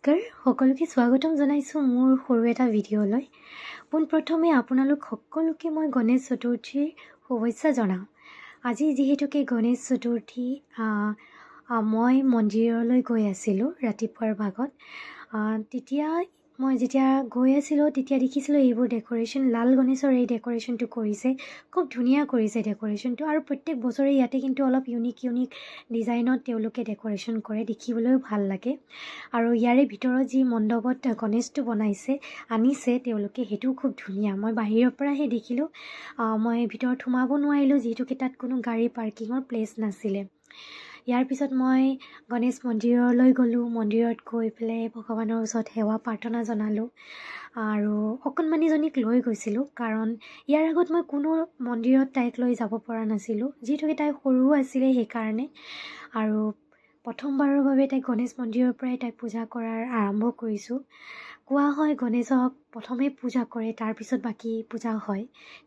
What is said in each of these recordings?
নমস্কাৰ সকলোকে স্বাগতম জনাইছোঁ মোৰ সৰু এটা ভিডিঅ'লৈ। পোনপ্ৰথমে আপোনালোক সকলোকে মই গণেশ চতুৰ্থীৰ শুভেচ্ছা জনাওঁ। আজি যিহেতুকে গণেশ চতুৰ্থী, মই মন্দিৰলৈ গৈ আছিলোঁ ৰাতিপুৱাৰ ভাগত। তেতিয়া মই যেতিয়া গৈ আছিলোঁ তেতিয়া দেখিছিলোঁ এইবোৰ ডেক'ৰেশ্যন, লাল গণেশৰ এই ডেক'ৰেশ্যনটো কৰিছে। খুব ধুনীয়া কৰিছে ডেক'ৰেশ্যনটো, আৰু প্ৰত্যেক বছৰে ইয়াতে কিন্তু অলপ ইউনিক ডিজাইনত তেওঁলোকে ডেক'ৰেশ্যন কৰে, দেখিবলৈও ভাল লাগে। আৰু ইয়াৰে ভিতৰত যি মণ্ডপত গণেশটো আনিছে তেওঁলোকে, সেইটোও খুব ধুনীয়া। মই বাহিৰৰ পৰাহে দেখিলোঁ, মই ভিতৰত সোমাব নোৱাৰিলোঁ যিহেতুকে তাত কোনো গাড়ী পাৰ্কিঙৰ প্লেচ নাছিলে। ইয়াৰ পিছত মই গণেশ মন্দিৰলৈ গ'লোঁ। মন্দিৰত গৈ পেলাই ভগৱানৰ ওচৰত সেৱা প্ৰাৰ্থনা জনালোঁ আৰু অকণমানিজনীক লৈ গৈছিলোঁ, কাৰণ ইয়াৰ আগত মই কোনো মন্দিৰত তাইক লৈ যাব পৰা নাছিলোঁ যিহেতুকে তাই সৰু আছিলে সেইকাৰণে। আৰু প্ৰথমবাৰৰ বাবে তাইক গণেশ মন্দিৰৰ পৰাই তাইক পূজা কৰাৰ আৰম্ভ কৰিছোঁ। কোৱা হয় গণেশক প্ৰথমে পূজা কৰে, তাৰপিছত বাকী পূজা হয়।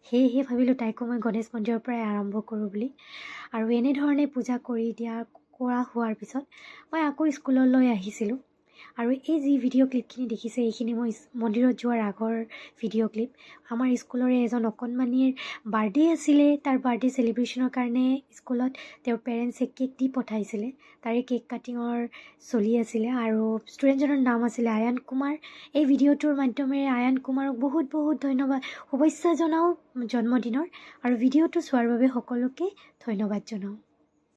সেয়েহে ভাবিলোঁ তাইকো মই গণেশ মন্দিৰৰ পৰাই আৰম্ভ কৰোঁ বুলি। আৰু এনেধৰণে পূজা কৰা হোৱাৰ পিছত মই আকৌ স্কুললৈ আহিছিলোঁ। আৰু এই যি ভিডিঅ' ক্লিপখিনি দেখিছে এইখিনি মই মন্দিৰত যোৱাৰ আগৰ ভিডিঅ' ক্লিপ। আমাৰ স্কুলৰে এজন অকণমানিৰ বাৰ্থডে আছিলে। তাৰ বাৰ্থডে চেলিব্ৰেশ্যনৰ কাৰণে স্কুলত তেওঁৰ পেৰেণ্টছে কেক দি পঠাইছিলে। তাৰে কেক কাটিঙৰ চলি আছিলে আৰু ষ্টুডেণ্টজনৰ নাম আছিলে আয়ান কুমাৰ। এই ভিডিঅ'টোৰ মাধ্যমেৰে আয়ান কুমাৰক বহুত বহুত ধন্যবাদ, শুভেচ্ছা জনাওঁ জন্মদিনৰ। আৰু ভিডিঅ'টো চোৱাৰ বাবে সকলোকে ধন্যবাদ জনাওঁ।